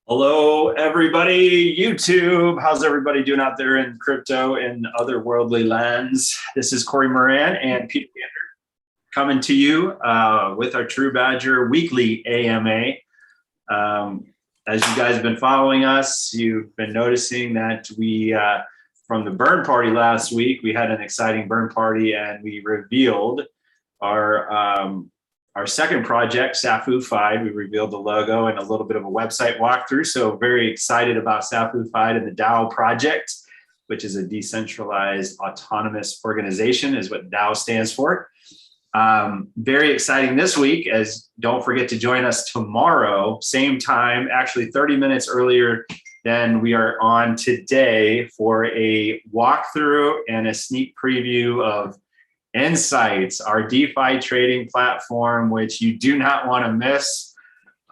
Hello, everybody. YouTube. How's everybody doing out there in crypto and other worldly lands? This is Cory Moran and Peter Gantner coming to you with our TruBadger weekly AMA. As you guys have been following us, you've been noticing that we, from the burn party last week, we had an exciting burn party and we revealed our second project, Safu-Fied. We revealed the logo and a little bit of a website walkthrough. So very excited about Safu-Fied and the DAO project, which is a decentralized autonomous organization is what DAO stands for. Very exciting this week, as don't forget to join us tomorrow, same time, actually 30 minutes earlier than we are on today for a walkthrough and a sneak preview of Insights, our DeFi trading platform, which you do not want to miss.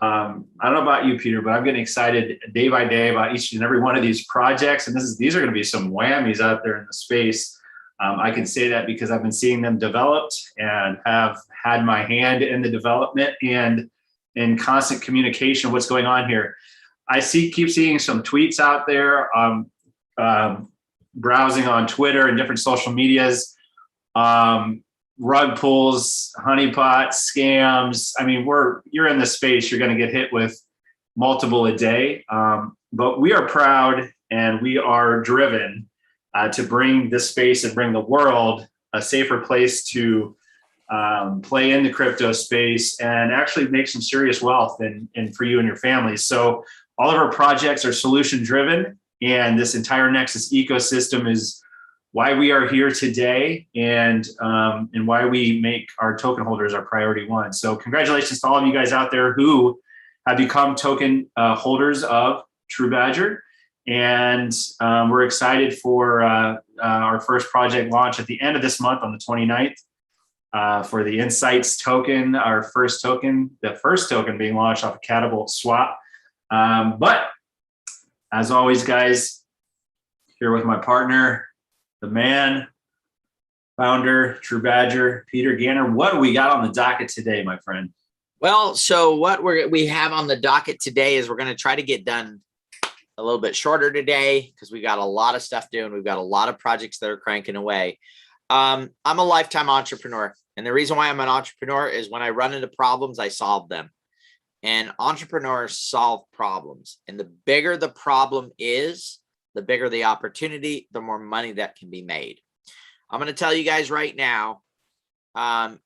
I don't know about you, Peter, but I'm getting excited day by day about each and every one of these projects. And these are going to be some whammies out there in the space. I can say that because I've been seeing them developed and have had my hand in the development and in constant communication what's going on here. I keep seeing some tweets out there, browsing on Twitter and different social medias. Rug pulls, honeypots, scams. I mean, you're in the space, you're going to get hit with multiple a day. But we are proud and we are driven to bring this space and bring the world a safer place to play in the crypto space and actually make some serious wealth and for you and your families. So all of our projects are solution driven, and this entire Nexus ecosystem is why we are here today and why we make our token holders our priority one. So congratulations to all of you guys out there who have become token holders of TruBadger. And we're excited for our first project launch at the end of this month on the 29th for the Insights token, our first token, the first token being launched off of Catapult swap. But as always, guys, here with my partner, the man, founder, TruBadger, Peter Gantner. What do we got on the docket today, my friend? Well, so what we have on the docket today is we're going to try to get done a little bit shorter today because we got a lot of stuff doing. We've got a lot of projects that are cranking away. I'm a lifetime entrepreneur. And the reason why I'm an entrepreneur is when I run into problems, I solve them. And entrepreneurs solve problems. And the bigger the problem is, the bigger the opportunity, the more money that can be made. I'm going to tell you guys right now, how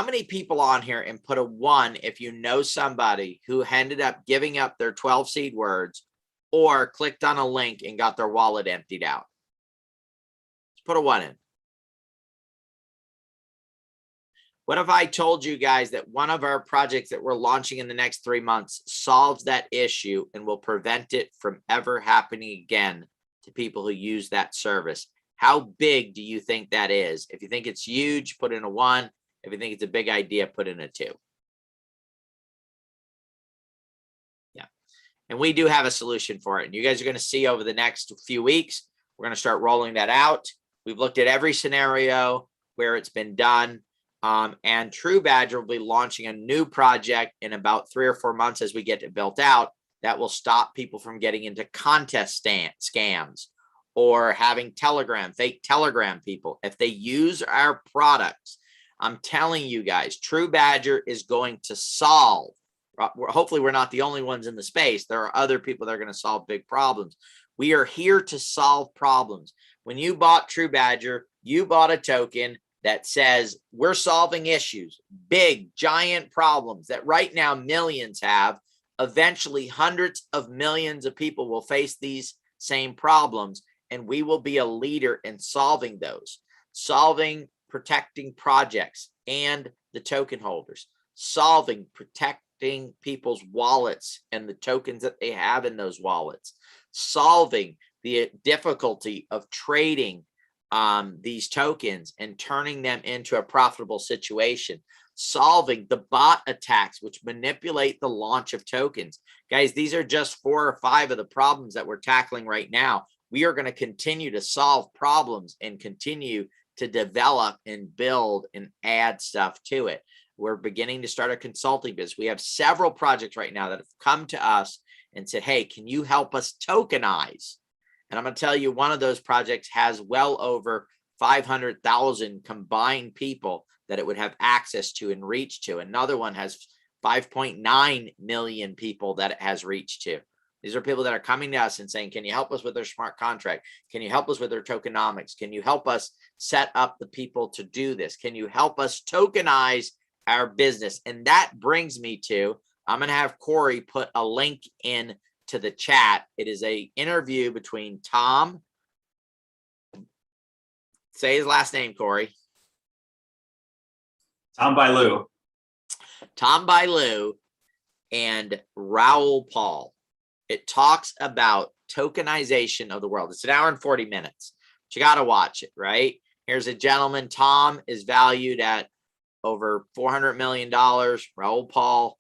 many people on here, and put a 1 if you know somebody who ended up giving up their 12 seed words or clicked on a link and got their wallet emptied out. Let's put a 1 in. What if I told you guys that one of our projects that we're launching in the next 3 months solves that issue and will prevent it from ever happening again to people who use that service? How big do you think that is? If you think it's huge, put in a 1. If you think it's a big idea, put in a 2. Yeah. And we do have a solution for it. And you guys are going to see over the next few weeks, we're going to start rolling that out. We've looked at every scenario where it's been done. And TruBadger will be launching a new project in about 3 or 4 months as we get it built out. That will stop people from getting into contest scams or having fake Telegram people. If they use our products, I'm telling you guys, TruBadger is going to solve. Hopefully, we're not the only ones in the space. There are other people that are going to solve big problems. We are here to solve problems. When you bought TruBadger, you bought a token that says we're solving issues, big, giant problems that right now millions have. Eventually, hundreds of millions of people will face these same problems, and we will be a leader in solving those, protecting projects and the token holders, protecting people's wallets and the tokens that they have in those wallets, solving the difficulty of trading these tokens and turning them into a profitable situation, solving the bot attacks which manipulate the launch of tokens. Guys, these are just 4 or 5 of the problems that we're tackling right now. We are going to continue to solve problems and continue to develop and build and add stuff to it. We're beginning to start a consulting business. We have several projects right now that have come to us and said, hey, can you help us tokenize? And I'm going to tell you, one of those projects has well over 500,000 combined people that it would have access to and reach to. Another one has 5.9 million people that it has reached to. These are people that are coming to us and saying, can you help us with their smart contract? Can you help us with their tokenomics? Can you help us set up the people to do this? Can you help us tokenize our business? And that brings me to, I'm going to have Cory put a link in to the chat. It is an interview between Tom. Say his last name, Cory. Tom Bailu. Tom Bailu and Raoul Paul. It talks about tokenization of the world. It's an hour and 40 minutes. But you got to watch it, right? Here's a gentleman. Tom is valued at over $400 million. Raoul Paul,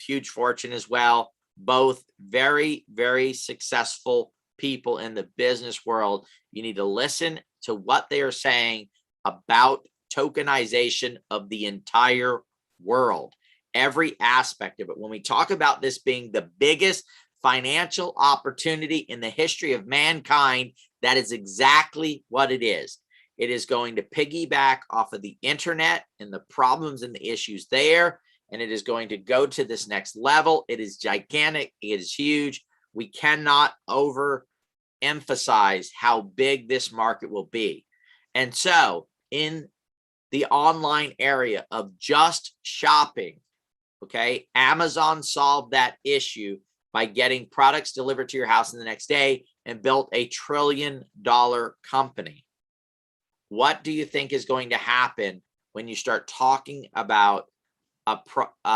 huge fortune as well. Both very, very successful people in the business world. You need to listen to what they are saying about tokenization of the entire world, every aspect of it. When we talk about this being the biggest financial opportunity in the history of mankind, that is exactly what it is. It is going to piggyback off of the internet and the problems and the issues there, and it is going to go to this next level. It is gigantic. It is huge. We cannot overemphasize how big this market will be. And so in the online area of just shopping, okay, Amazon solved that issue by getting products delivered to your house in the next day and built a $1 trillion company. What do you think is going to happen when you start talking about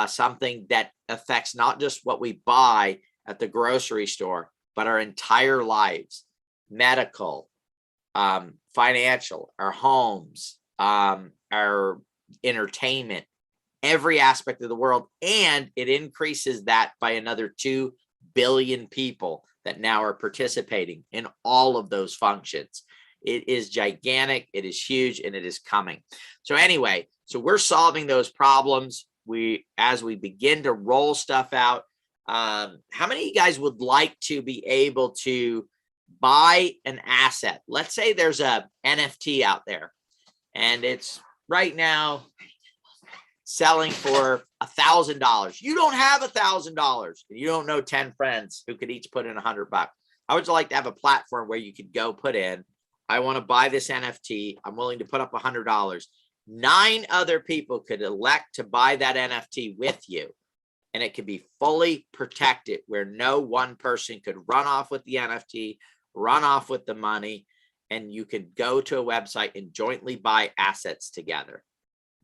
something that affects not just what we buy at the grocery store, but our entire lives, medical, financial, our homes, our entertainment, every aspect of the world, and it increases that by another 2 billion people that now are participating in all of those functions. It is gigantic, it is huge, and it is coming. So anyway, so we're solving those problems. As we begin to roll stuff out, how many of you guys would like to be able to buy an asset? Let's say there's a NFT out there and it's right now selling for $1,000. You don't have $1,000. You don't know 10 friends who could each put in $100. I would like to have a platform where you could go put in, I want to buy this NFT. I'm willing to put up $100. 9 other people could elect to buy that NFT with you, and it could be fully protected where no one person could run off with the NFT, run off with the money, and you could go to a website and jointly buy assets together.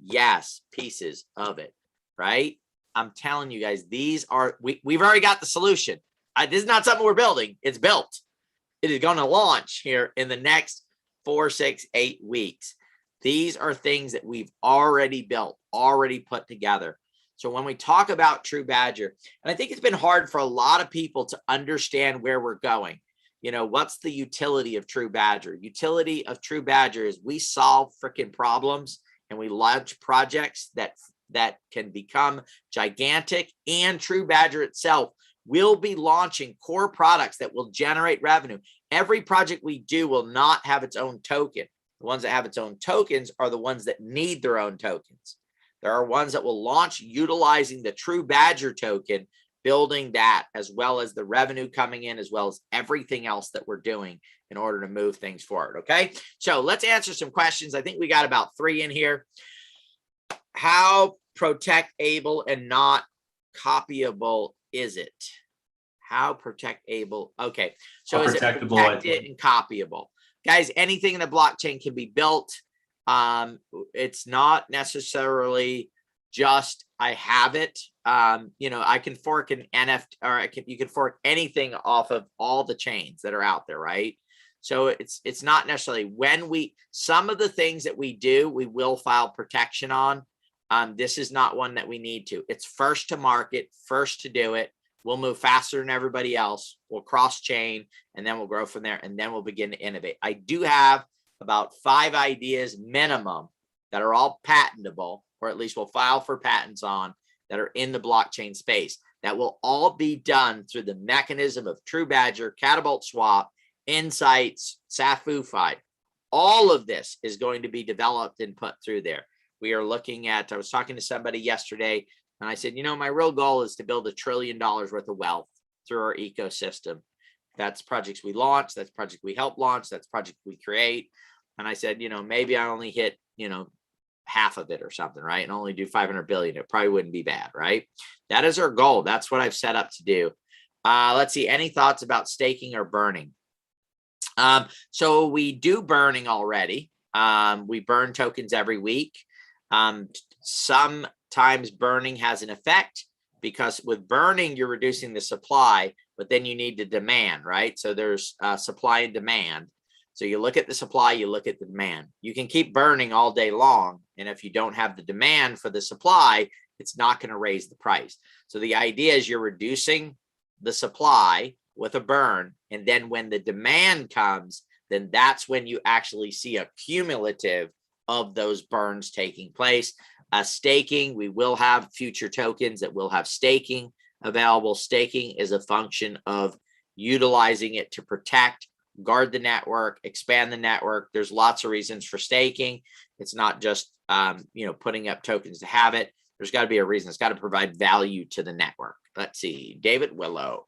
Yes, pieces of it, right? I'm telling you guys, these are, we've already got the solution. This is not something we're building. It's built. It is going to launch here in the next 4, 6, 8 weeks. These are things that we've already built, already put together. So when we talk about TruBadger, and I think it's been hard for a lot of people to understand where we're going. You know, what's the utility of TruBadger? Utility of TruBadger is we solve freaking problems and we launch projects that can become gigantic, and TruBadger itself will be launching core products that will generate revenue. Every project we do will not have its own token. The ones that have its own tokens are the ones that need their own tokens. There are ones that will launch utilizing the TruBadger token, building that, as well as the revenue coming in, as well as everything else that we're doing in order to move things forward. Okay, so let's answer some questions. I think we got about 3 in here. How protectable and not copyable is it? How protectable? Okay, so is it protected and copyable? Guys, anything in the blockchain can be built. It's not necessarily just I have it. You know, I can fork an NFT, or you can fork anything off of all the chains that are out there, right? So it's not necessarily some of the things that we do, we will file protection on. This is not one that we need to. It's first to market, first to do it. We'll move faster than everybody else. We'll cross chain, and then we'll grow from there, and then we'll begin to innovate. I do have about 5 ideas minimum that are all patentable, or at least we'll file for patents on, that are in the blockchain space. That will all be done through the mechanism of TruBadger, Catapult Swap, Insights, SAFUFI. All of this is going to be developed and put through there. We are looking at, I was talking to somebody yesterday, and I said, you know, my real goal is to build $1 trillion worth of wealth through our ecosystem. That's projects we launch, that's project we help launch, that's project we create. And I said, you know, maybe I only hit, you know, half of it or something, right? And only do 500 billion. It probably wouldn't be bad, right? That is our goal. That's what I've set up to do. Let's see, any thoughts about staking or burning? So we do burning already. We burn tokens every week. Sometimes burning has an effect because with burning, you're reducing the supply, but then you need the demand, right? So there's supply and demand. So you look at the supply, you look at the demand. You can keep burning all day long. And if you don't have the demand for the supply, it's not going to raise the price. So the idea is you're reducing the supply with a burn. And then when the demand comes, then that's when you actually see a cumulative of those burns taking place. Staking, we will have future tokens that will have staking available. Staking is a function of utilizing it to protect, guard the network, expand the network. There's lots of reasons for staking. It's not just you know, putting up tokens to have it. There's got to be a reason. It's got to provide value to the network. Let's see, David Willow.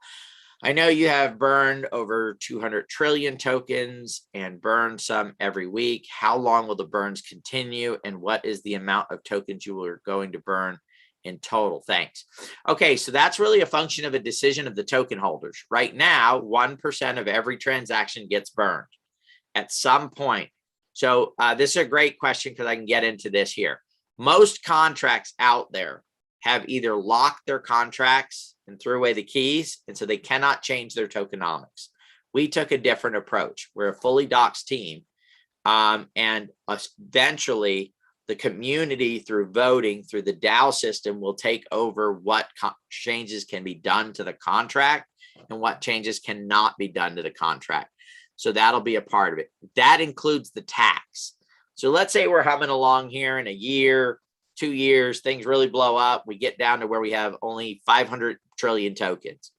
I know you have burned over 200 trillion tokens and burned some every week. How long will the burns continue? And what is the amount of tokens you are going to burn in total? Thanks. Okay, so that's really a function of a decision of the token holders. Right now, 1% of every transaction gets burned at some point. So this is a great question because I can get into this here. Most contracts out there have either locked their contracts and threw away the keys, and so they cannot change their tokenomics. We took a different approach. We're a fully doxed team, and eventually the community, through voting, through the DAO system, will take over what changes can be done to the contract and what changes cannot be done to the contract. So that'll be a part of it. That includes the tax. So let's say we're humming along here in a year, 2 years, things really blow up. We get down to where we have only 500 trillion tokens.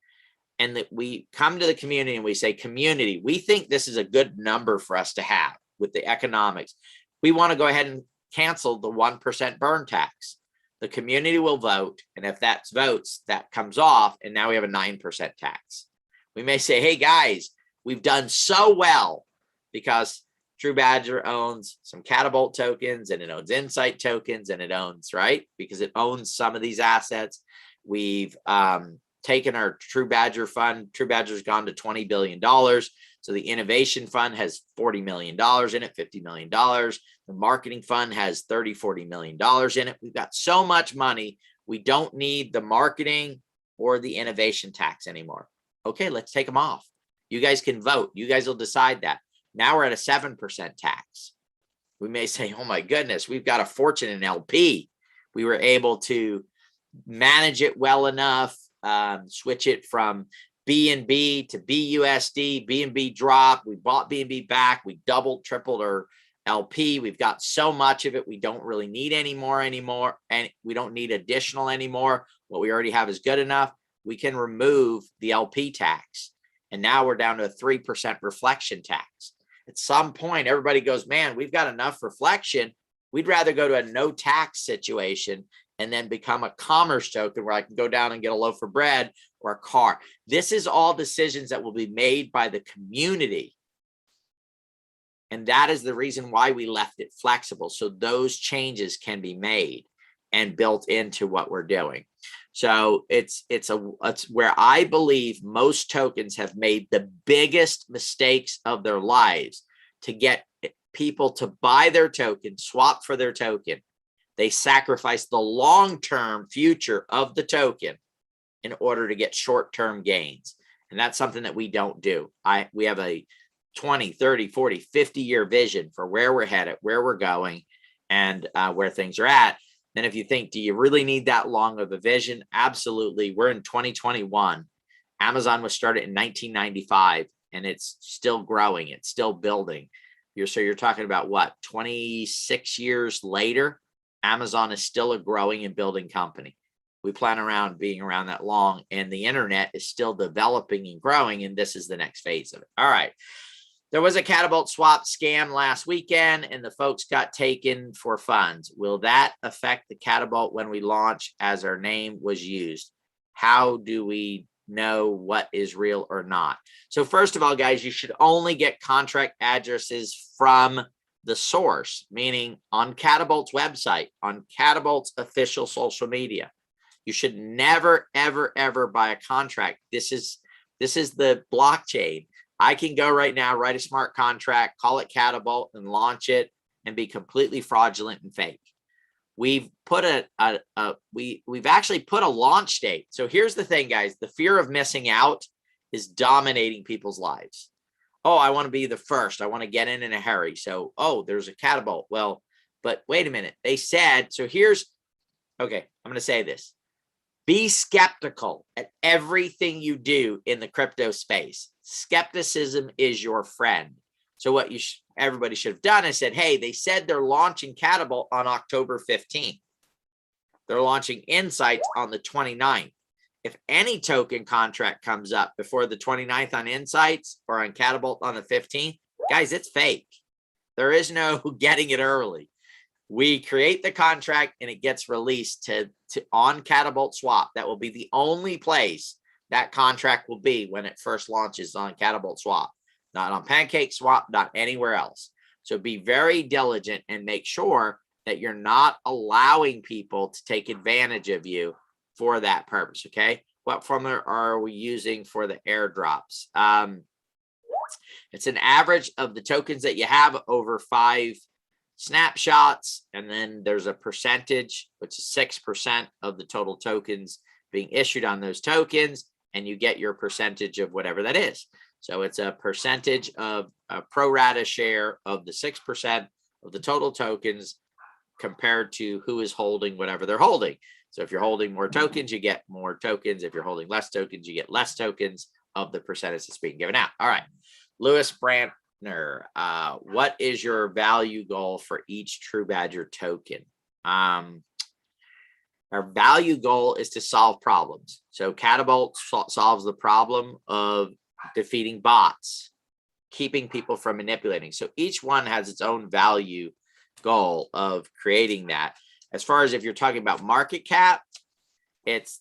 And that we come to the community and we say, community, we think this is a good number for us to have with the economics. We want to go ahead and cancel the 1% burn tax. The community will vote. And if that's votes, that comes off. And now we have a 9% tax. We may say, hey guys, we've done so well because TruBadger owns some Catapult tokens and it owns Insight tokens and it owns, right? Because it owns some of these assets. We've taken our TruBadger fund. TruBadger's gone to $20 billion. So the innovation fund has $40 million in it, $50 million. The marketing fund has $30-40 million in it. We've got so much money. We don't need the marketing or the innovation tax anymore. Okay, let's take them off. You guys can vote. You guys will decide that. Now we're at a 7% tax. We may say, oh my goodness, we've got a fortune in LP. We were able to manage it well enough, switch it from BNB to BUSD. BNB dropped. We bought BNB back. We doubled, tripled our LP. We've got so much of it. We don't really need any more anymore. And we don't need additional anymore. What we already have is good enough. We can remove the LP tax. And now we're down to a 3% reflection tax. At some point, everybody goes, man, we've got enough reflection. We'd rather go to a no tax situation and then become a commerce token where I can go down and get a loaf of bread or a car. This is all decisions that will be made by the community. And that is the reason why we left it flexible. So those changes can be made and built into what we're doing. So it's where I believe most tokens have made the biggest mistakes of their lives to get people to buy their token, swap for their token. They sacrifice the long-term future of the token in order to get short-term gains. And that's something that we don't do. We have a 20, 30, 40, 50-year vision for where we're headed, where we're going, and where things are at. Then if you think, do you really need that long of a vision? Absolutely. We're in 2021. Amazon was started in 1995, and it's still growing. It's still building. So you're talking about what, 26 years later, Amazon is still a growing and building company. we plan around being around that long, and the internet is still developing and growing, and this is the next phase of it. All right. There was a Catapult swap scam last weekend, and the folks got taken for funds. Will that affect the Catapult when we launch, as our name was used? How do we know what is real or not? So first of all, guys, you should only get contract addresses from the source, meaning on Catapult's website, on Catapult's official social media. You should never, ever, ever buy a contract. This is the blockchain. I can go right now, write a smart contract, call it Catapult, and launch it and be completely fraudulent and fake. We've put we've actually put a launch date. So here's the thing, guys. The fear of missing out is dominating people's lives. Oh, I want to be the first. I want to get in a hurry. So, oh, there's a Catapult. Well, but wait a minute. They said, so here's, okay, I'm going to say this. Be skeptical at everything you do in the crypto space. Skepticism is your friend. So what everybody should have done is said, hey, they said they're launching Catapult on October 15th. They're launching Insights on the 29th. If any token contract comes up before the 29th on Insights or on Catapult on the 15th, guys, it's fake. There is no getting it early. We create the contract and it gets released to on Catapult Swap. That will be the only place that contract will be when it first launches on Catapult Swap, not on Pancake Swap, not anywhere else. So be very diligent and make sure that you're not allowing people to take advantage of you for that purpose. Okay. What formula are we using for the airdrops? It's an average of the tokens that you have over 5 snapshots, and then there's a percentage, which is 6% of the total tokens being issued on those tokens, and you get your percentage of whatever that is. So it's a percentage of a pro rata share of the 6% of the total tokens compared to who is holding whatever they're holding. So if you're holding more tokens, you get more tokens. If you're holding less tokens, you get less tokens of the percentage that's being given out. All right, Lewis Brandt. What is your value goal for each TruBadger token? Our value goal is to solve problems. So Catapult solves the problem of defeating bots, keeping people from manipulating. So each one has its own value goal of creating that. As far as if you're talking about market cap, it's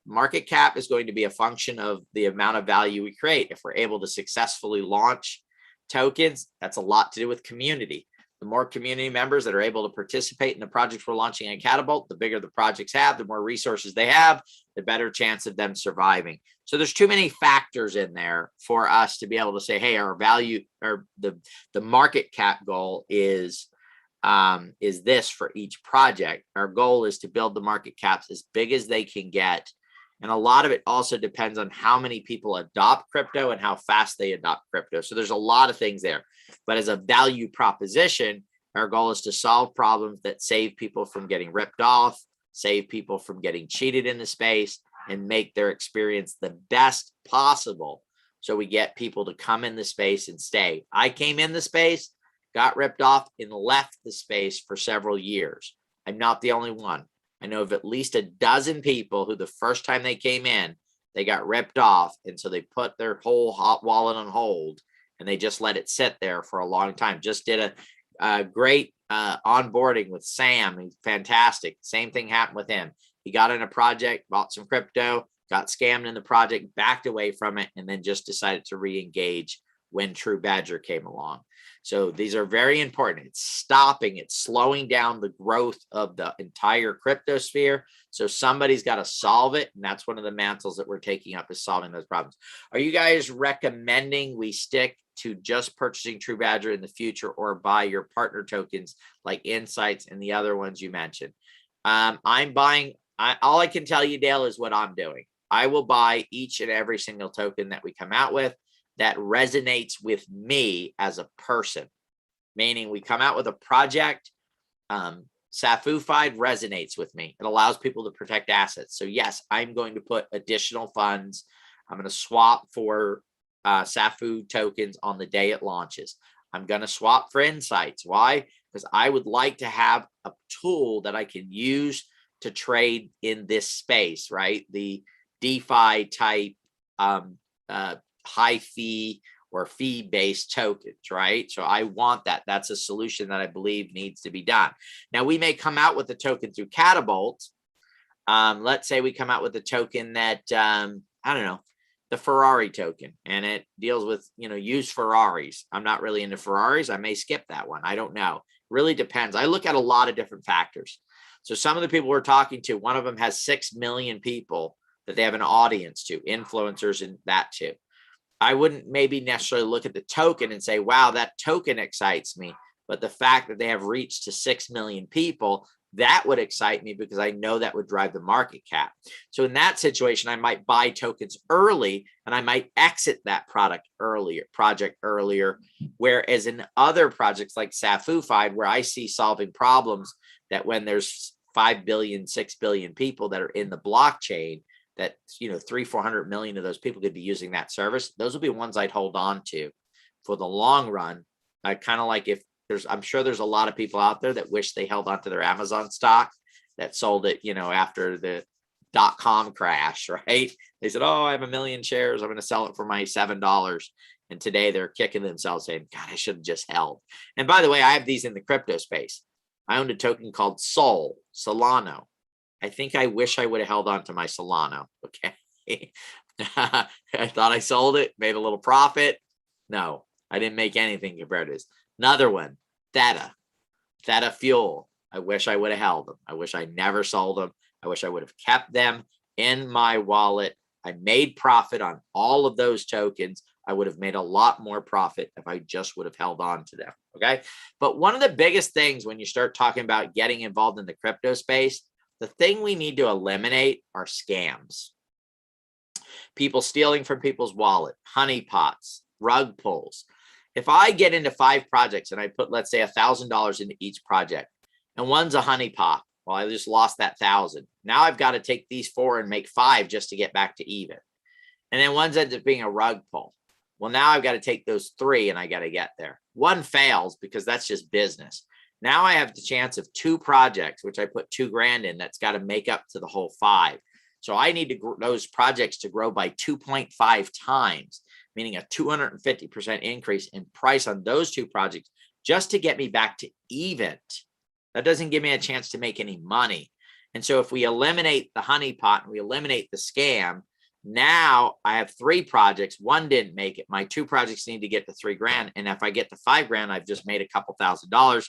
market cap is going to be a function of the amount of value we create. If we're able to successfully launch tokens, that's a lot to do with community. The more community members that are able to participate in the projects we're launching in Catapult, the bigger the projects have, the more resources they have, the better chance of them surviving. So there's too many factors in there for us to be able to say, hey, our value or the market cap goal is this for each project. Our goal is to build the market caps as big as they can get. And a lot of it also depends on how many people adopt crypto and how fast they adopt crypto. So there's a lot of things there. But as a value proposition, our goal is to solve problems that save people from getting ripped off, save people from getting cheated in the space, and make their experience the best possible. So we get people to come in the space and stay. I came in the space, got ripped off, and left the space for several years. I'm not the only one. I know of at least a dozen people who the first time they came in, they got ripped off. And so they put their whole hot wallet on hold and they just let it sit there for a long time. Just did a great onboarding with Sam. He's fantastic. Same thing happened with him. He got in a project, bought some crypto, got scammed in the project, backed away from it, and then just decided to re-engage when TruBadger came along. So these are very important. It's stopping, it's slowing down the growth of the entire crypto sphere. So somebody's got to solve it. And that's one of the mantles that we're taking up, is solving those problems. Are you guys recommending we stick to just purchasing TruBadger in the future, or buy your partner tokens like Insights and the other ones you mentioned? I'm buying, all I can tell you, Dale, is what I'm doing. I will buy each and every single token that we come out with that resonates with me as a person, meaning we come out with a project, Safufied resonates with me. It allows people to protect assets. So yes, I'm going to put additional funds. I'm going to swap for Safu tokens on the day it launches. I'm going to swap for Insights. Why? Because I would like to have a tool that I can use to trade in this space, right? The DeFi type high fee or fee-based tokens, right? So I want that. That's a solution that I believe needs to be done. Now, we may come out with a token through Catapult. Let's say we come out with a token that, I don't know, the Ferrari token, and it deals with, used Ferraris. I'm not really into Ferraris. I may skip that one. I don't know. Really depends. I look at a lot of different factors. So some of the people we're talking to, one of them has 6 million people that they have an audience to, influencers and that too. I wouldn't maybe necessarily look at the token and say, wow, that token excites me. But the fact that they have reached to 6 million people, that would excite me because I know that would drive the market cap. So in that situation, I might buy tokens early and I might exit that project earlier. Whereas in other projects like Safufied, where I see solving problems that when there's 5 billion, 6 billion people that are in the blockchain, that 300-400 million of those people could be using that service. Those will be ones I'd hold on to for the long run. I kind of like I'm sure there's a lot of people out there that wish they held onto their Amazon stock that sold it, after the .com crash, right? They said, oh, I have 1 million shares. I'm going to sell it for my $7. And today they're kicking themselves saying, God, I should have just held. And by the way, I have these in the crypto space. I owned a token called Solano. I think I wish I would have held on to my Solano. Okay. I thought I sold it, made a little profit. No, I didn't make anything compared to this. Another one, Theta Fuel. I wish I would have held them. I wish I never sold them. I wish I would have kept them in my wallet. I made profit on all of those tokens. I would have made a lot more profit if I just would have held on to them. Okay. But one of the biggest things when you start talking about getting involved in the crypto space, the thing we need to eliminate are scams. People stealing from people's wallet, honeypots, rug pulls. If I get into 5 projects and I put, let's say, $1,000 into each project, and one's a honeypot, well, I just lost that 1,000. Now I've got to take these 4 and make 5 just to get back to even. And then one's ends up being a rug pull. Well, now I've got to take those 3 and I got to get there. One fails because that's just business. Now I have the chance of 2 projects, which I put $2,000 in, that's got to make up to the whole 5. So I need those projects to grow by 2.5 times, meaning a 250% increase in price on those 2 projects just to get me back to even. That doesn't give me a chance to make any money. And so if we eliminate the honeypot and we eliminate the scam, now I have 3 projects. 1 didn't make it. My 2 projects need to get to $3,000. And if I get to $5,000, I've just made a couple $1,000s,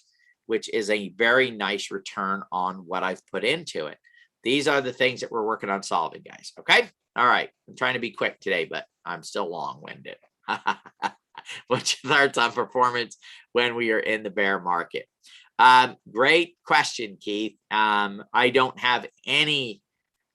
which is a very nice return on what I've put into it. These are the things that we're working on solving, guys. Okay. All right. I'm trying to be quick today, but I'm still long-winded. What's your thoughts on performance when we are in the bear market? Great question, Keith. I don't have any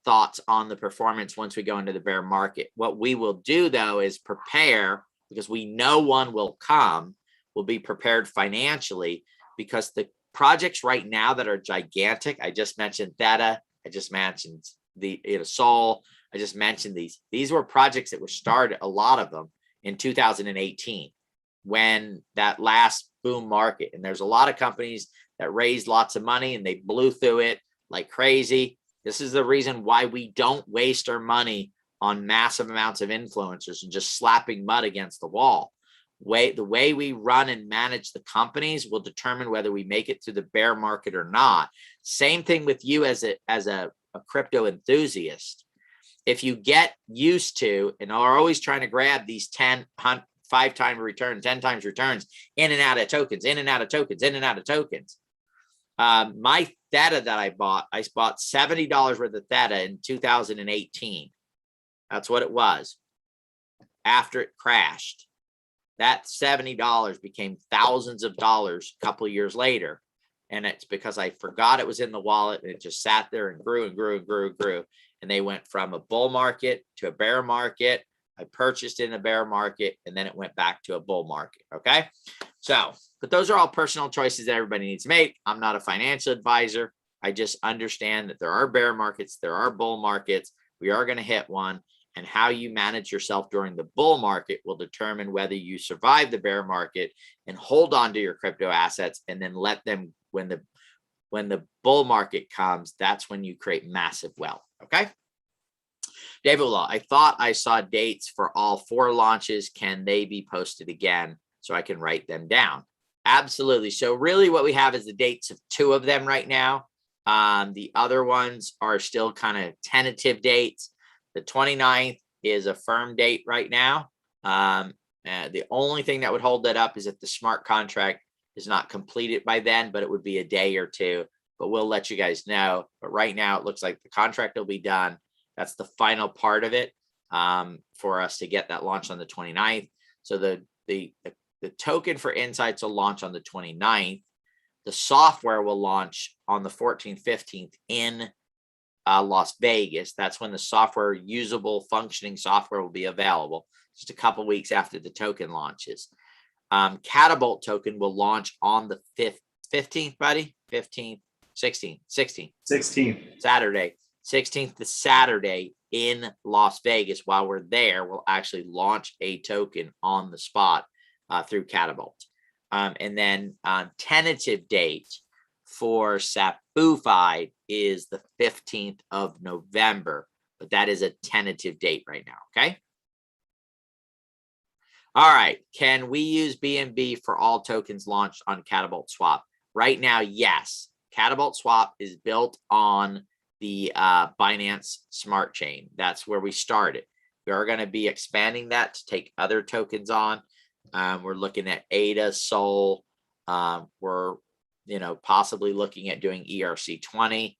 thoughts on the performance once we go into the bear market. What we will do, though, is prepare, because we know one will come. We'll be prepared financially, because the projects right now that are gigantic, I just mentioned Theta, I just mentioned the Sol, I just mentioned these were projects that were started, a lot of them, in 2018, when that last boom market. And there's a lot of companies that raised lots of money and they blew through it like crazy. This is the reason why we don't waste our money on massive amounts of influencers and just slapping mud against the wall. The way we run and manage the companies will determine whether we make it through the bear market or not. Same thing with you as a crypto enthusiast. If you get used to and are always trying to grab these 5-time return, 10 times returns in and out of tokens, in and out of tokens, in and out of tokens. My Theta that I bought $70 worth of Theta in 2018. That's what it was after it crashed. That $70 became thousands of dollars a couple of years later. And it's because I forgot it was in the wallet and it just sat there and grew and grew and grew and grew. And they went from a bull market to a bear market. I purchased in a bear market and then it went back to a bull market. Okay. So, but those are all personal choices that everybody needs to make. I'm not a financial advisor. I just understand that there are bear markets, there are bull markets. We are going to hit one. And how you manage yourself during the bull market will determine whether you survive the bear market and hold on to your crypto assets and then let them, when the when the bull market comes, that's when you create massive wealth. Okay. David Law, I thought I saw dates for all 4 launches. Can they be posted again so I can write them down? Absolutely. So really what we have is the dates of 2 of them right now. The other ones are still kind of tentative dates. The 29th is a firm date right now. The only thing that would hold that up is if the smart contract is not completed by then, but it would be a day or 2. But we'll let you guys know. But right now, it looks like the contract will be done. That's the final part of it for us to get that launch on the 29th. So the token for Insights will launch on the 29th. The software will launch on the 14th, 15th in Las Vegas. That's when the software, usable, functioning software will be available, just a couple weeks after the token launches. Catapult token will launch on the 15th, buddy, 15th, 16th, Saturday, 16th to Saturday in Las Vegas. While we're there, we'll actually launch a token on the spot through Catapult. And then tentative date for Sapphire is the 15th of November, but that is a tentative date right now. Okay. All right. Can we use BNB for all tokens launched on Catapult Swap? Right now, yes. Catapult Swap is built on the Binance Smart Chain. That's where we started. We are going to be expanding that to take other tokens on. We're looking at ADA, Sol. We're possibly looking at doing ERC20.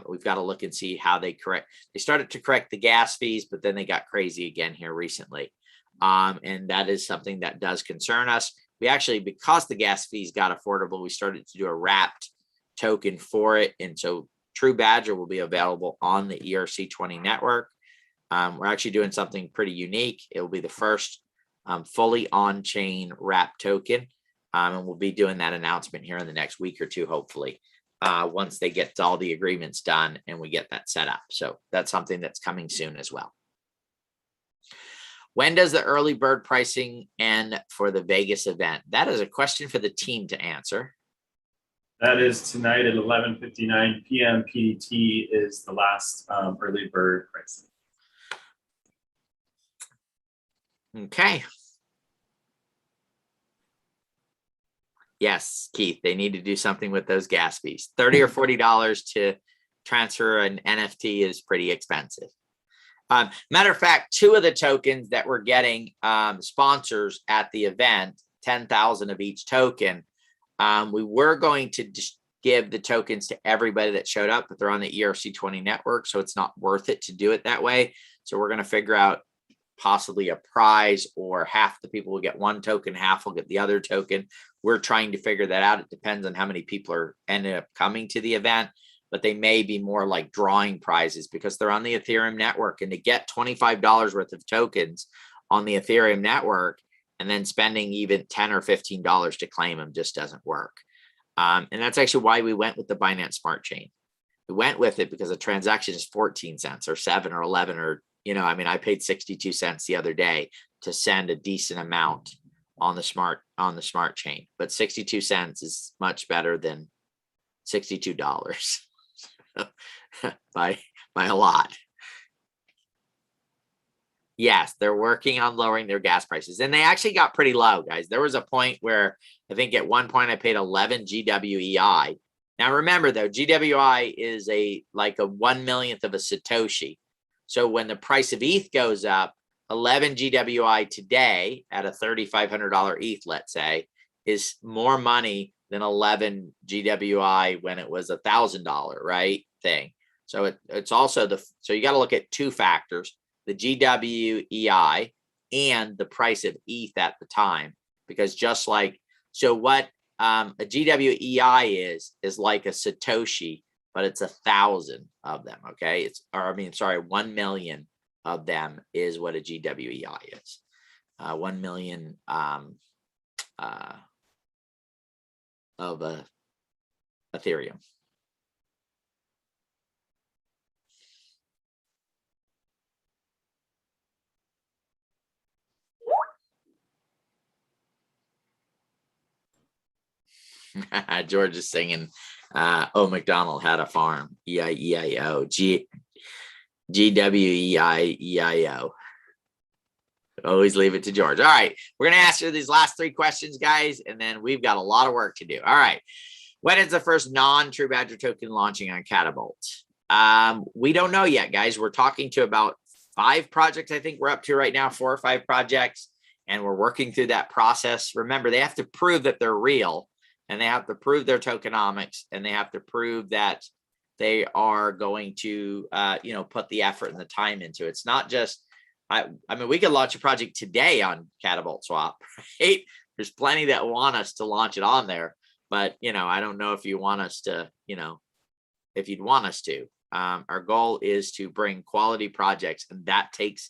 We've got to look and see how they correct. They started to correct the gas fees, but then they got crazy again here recently. And that is something that does concern us. We actually, because the gas fees got affordable, we started to do a wrapped token for it. And so TruBadger will be available on the ERC20 network. We're actually doing something pretty unique. It will be the first fully on-chain wrap token. And we'll be doing that announcement here in the next week or 2, hopefully, once they get all the agreements done and we get that set up. So that's something that's coming soon as well. When does the early bird pricing end for the Vegas event? That is a question for the team to answer. That is tonight at 11:59 p.m. PDT is the last early bird pricing. Okay. Yes, Keith, they need to do something with those gas fees. $30 or $40 to transfer an NFT is pretty expensive. Matter of fact, 2 of the tokens that we're getting sponsors at the event, 10,000 of each token. We were going to just give the tokens to everybody that showed up, but they're on the ERC20 network, so it's not worth it to do it that way. So we're going to figure out possibly a prize, or half the people will get 1 token, half will get the other token. We're trying to figure that out. It depends on how many people are ended up coming to the event, but they may be more like drawing prizes because they're on the Ethereum network, and to get $25 worth of tokens on the Ethereum network and then spending even $10 or $15 to claim them just doesn't work. And that's actually why we went with the Binance Smart Chain. We went with it because a transaction is 14 cents or 7 or 11 or, I paid 62 cents the other day to send a decent amount on the smart chain, but 62 cents is much better than $62 by a lot. Yes, they're working on lowering their gas prices, and they actually got pretty low, guys. There was a point where I think at one point I paid 11 GWEI. Now remember though, GWI is like a 1/1,000,000th of a Satoshi. So when the price of ETH goes up, 11 GWI today at a $3,500 ETH, let's say, is more money than 11 GWI when it was $1,000, right? Thing. So it's also so you got to look at 2 factors: the GWEI and the price of ETH at the time, because just like, so what a GWEI is like a Satoshi, but it's 1,000 of them. Okay. 1,000,000 of them is what a GWEI is. 1,000,000 of Ethereum. George is singing Oh, McDonald had a farm. E-I-E-I-O. G-W-E-I-E-I-O. Always leave it to George. All right. We're going to answer these last 3 questions, guys, and then we've got a lot of work to do. All right. When is the first non-TruBadger token launching on Catapult? We don't know yet, guys. We're talking to about 5 projects. I think we're up to right now, 4 or 5 projects, and we're working through that process. Remember, they have to prove that they're real, and they have to prove their tokenomics, and they have to prove that they are going to, put the effort and the time into it. It's not just, I mean, we could launch a project today on Catapult Swap, right? There's plenty that want us to launch it on there, but, I don't know if you want us to, if you'd want us to. Our goal is to bring quality projects, and that takes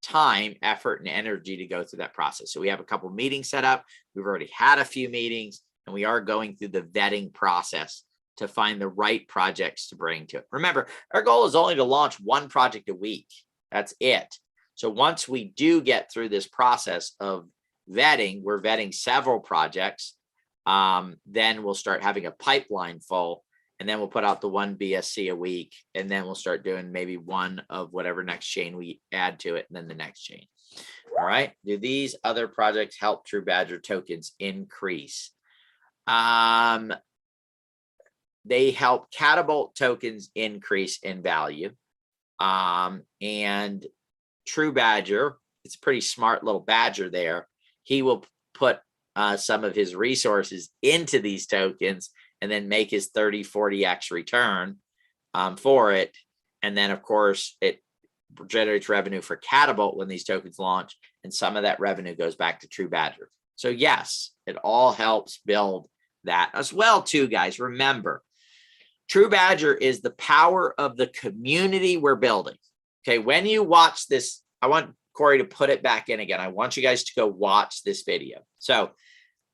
time, effort, and energy to go through that process. So we have a couple meetings set up. We've already had a few meetings, and we are going through the vetting process to find the right projects to bring to it. Remember, our goal is only to launch 1 project a week. That's it. So once we do get through this process of vetting, we're vetting several projects, then we'll start having a pipeline full, and then we'll put out the 1 BSC a week, and then we'll start doing maybe 1 of whatever next chain we add to it, and then the next chain. All right. Do these other projects help TruBadger tokens increase? They help Catapult tokens increase in value. And TruBadger, it's a pretty smart little badger there. He will put some of his resources into these tokens and then make his 30, 40x return for it. And then, of course, it generates revenue for Catapult when these tokens launch, and some of that revenue goes back to TruBadger. So yes, it all helps build that as well too, guys. Remember, TruBadger is the power of the community we're building. Okay, when you watch this, I want Cory to put it back in again. I want you guys to go watch this video. So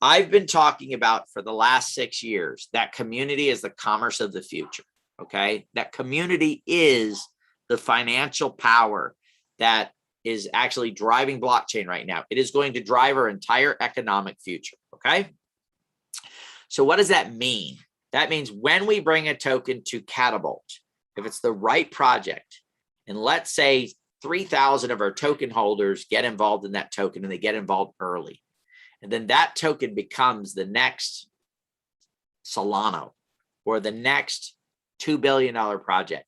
I've been talking about for the last 6 years that community is the commerce of the future. Okay, that community is the financial power that is actually driving blockchain right now. It is going to drive our entire economic future. Okay, so what does that mean? That means when we bring a token to Catapult, if it's the right project, and let's say 3,000 of our token holders get involved in that token, and they get involved early, and then that token becomes the next Solano or the next $2 billion project.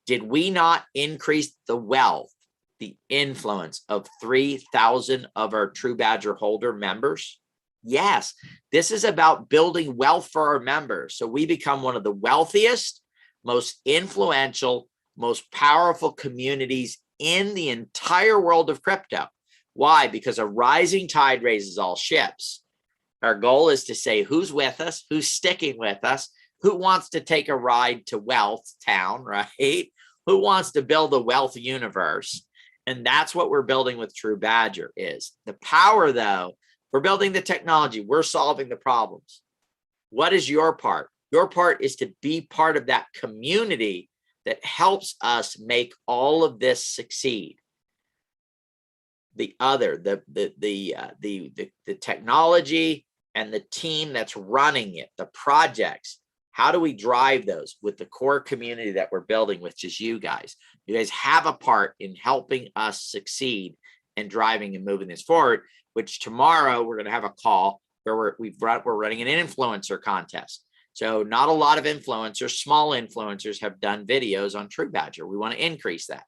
Did we not increase the wealth, the influence of 3,000 of our TruBadger holder members? Yes, this is about building wealth for our members. So we become one of the wealthiest, most influential, most powerful communities in the entire world of crypto. Why? Because a rising tide raises all ships. Our goal is to say who's with us, who's sticking with us, who wants to take a ride to wealth town, right? Who wants to build a wealth universe? And that's what we're building with TruBadger is. The power, though, we're building the technology. We're solving the problems. What is your part? Your part is to be part of that community that helps us make all of this succeed. The technology and the team that's running it, the projects, how do we drive those with the core community that we're building, which is you guys? You guys have a part in helping us succeed and driving and moving this forward, which tomorrow we're going to have a call where we're running an influencer contest. So not a lot of influencers, small influencers have done videos on TruBadger. We want to increase that.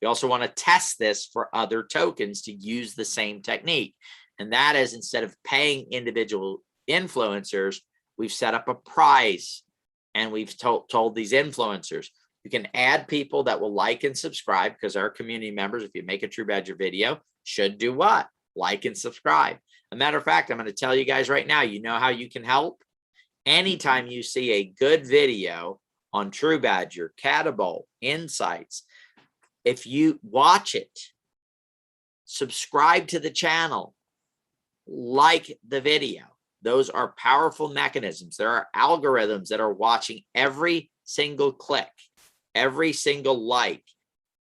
We also want to test this for other tokens to use the same technique. And that is, instead of paying individual influencers, we've set up a prize, and we've told these influencers, you can add people that will like and subscribe, because our community members, if you make a TruBadger video, should do what? Like and subscribe. A matter of fact, I'm going to tell you guys right now, you know how you can help? Anytime you see a good video on TruBadger, Catapult, Insights, if you watch it, subscribe to the channel, like the video. Those are powerful mechanisms. There are algorithms that are watching every single click, every single like,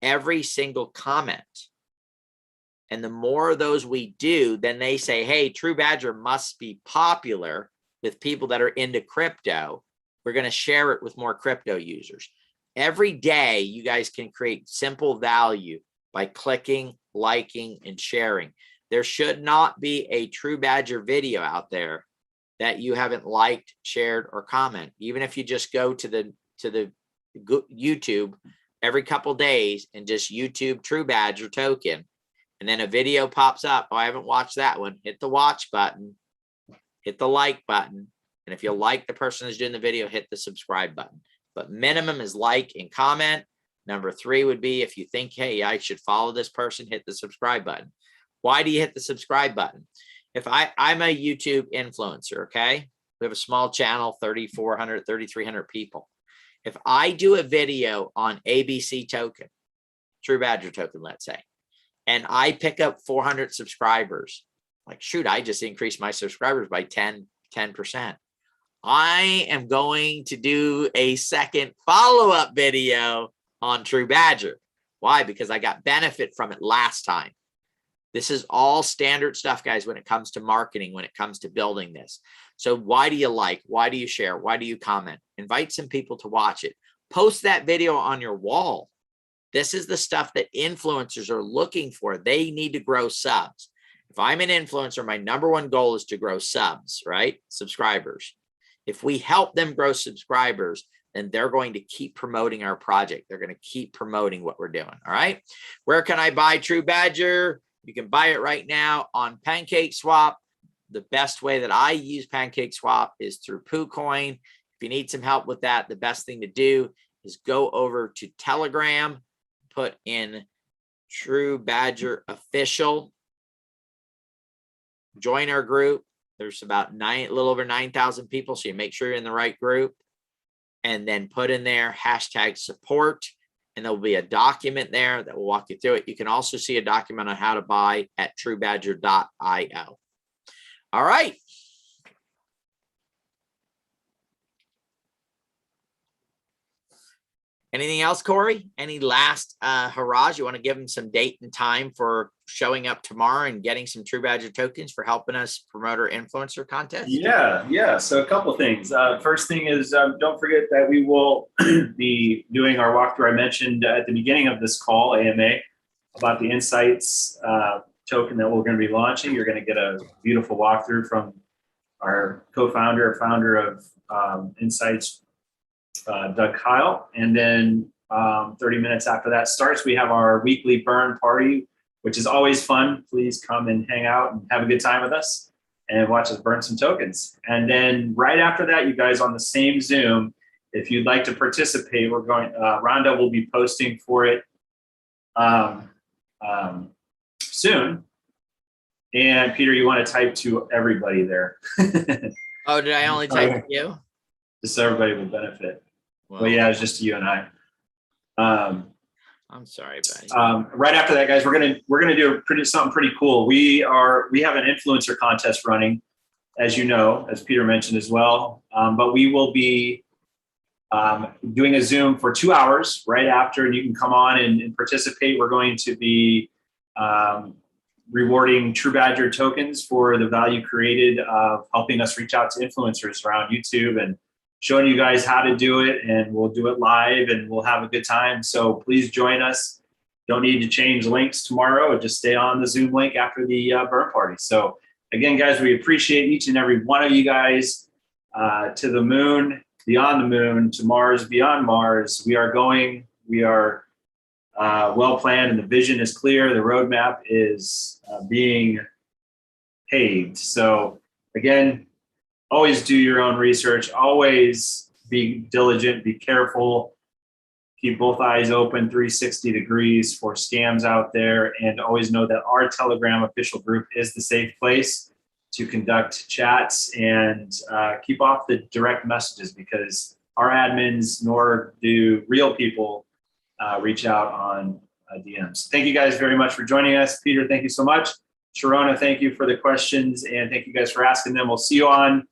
every single comment. And the more of those we do, then they say, hey, TruBadger must be popular with people that are into crypto. We're going to share it with more crypto users. Every day, you guys can create simple value by clicking, liking, and sharing. There should not be a TruBadger video out there that you haven't liked, shared, or comment. Even if you just go to the YouTube every couple days and just YouTube TruBadger token, and then a video pops up. Oh, I haven't watched that one. Hit the watch button, hit the like button. And if you like the person who's doing the video, hit the subscribe button. But minimum is like and comment. Number 3 would be if you think, hey, I should follow this person, hit the subscribe button. Why do you hit the subscribe button? If I'm a YouTube influencer, okay? We have a small channel, 3,400, 3,300 people. If I do a video on ABC token, TruBadger token, let's say, and I pick up 400 subscribers, like, shoot, I just increased my subscribers by 10%. I am going to do a second follow-up video on TruBadger. Why? Because I got benefit from it last time. This is all standard stuff, guys, when it comes to marketing, when it comes to building this. So why do you like? Why do you share? Why do you comment? Invite some people to watch it. Post that video on your wall. This is the stuff that influencers are looking for. They need to grow subs. If I'm an influencer, my number one goal is to grow subs, right? Subscribers. If we help them grow subscribers, then they're going to keep promoting our project. They're going to keep promoting what we're doing. All right. Where can I buy TruBadger? You can buy it right now on PancakeSwap. The best way that I use PancakeSwap is through PooCoin. If you need some help with that, the best thing to do is go over to Telegram, put in TruBadger official, join our group. There's about a little over 9,000 people, so you make sure you're in the right group, and then put in there #support, and there'll be a document there that will walk you through it. You can also see a document on how to buy at TruBadger.io. All right. Anything else, Cory? Any last hurrahs? You want to give them some date and time for showing up tomorrow and getting some TruBadger tokens for helping us promote our influencer contest? Yeah. So a couple of things. First thing is, don't forget that we will be doing our walkthrough. I mentioned at the beginning of this call, AMA, about the Insights token that we're going to be launching. You're going to get a beautiful walkthrough from our co-founder, founder of Insights, Doug Kyle. And then 30 minutes after that starts, we have our weekly burn party, which is always fun. Please come and hang out and have a good time with us and watch us burn some tokens. And then right after that, you guys on the same Zoom, if you'd like to participate, we're going, Rhonda will be posting for it soon. And Peter, you want to type to everybody there. Oh, did I only type to you? Just so everybody will benefit. Well, yeah, it's just you and I. I'm sorry, buddy. Right after that, guys, we're gonna do something pretty cool. We have an influencer contest running, as you know, as Peter mentioned as well. But we will be doing a Zoom for 2 hours right after, and you can come on and participate. We're going to be rewarding TruBadger tokens for the value created of helping us reach out to influencers around YouTube and showing you guys how to do it, and we'll do it live and we'll have a good time. So please join us. Don't need to change links tomorrow. Just stay on the Zoom link after the burn party. So again, guys, we appreciate each and every one of you guys. To the moon, beyond the moon, to Mars, beyond Mars. We are well planned, and the vision is clear. The roadmap is being paved. So again, always do your own research. Always be diligent, be careful. Keep both eyes open 360 degrees for scams out there. And always know that our Telegram official group is the safe place to conduct chats, and keep off the direct messages, because our admins nor do real people reach out on DMs. Thank you guys very much for joining us. Peter, thank you so much. Sharona, thank you for the questions, and thank you guys for asking them. We'll see you on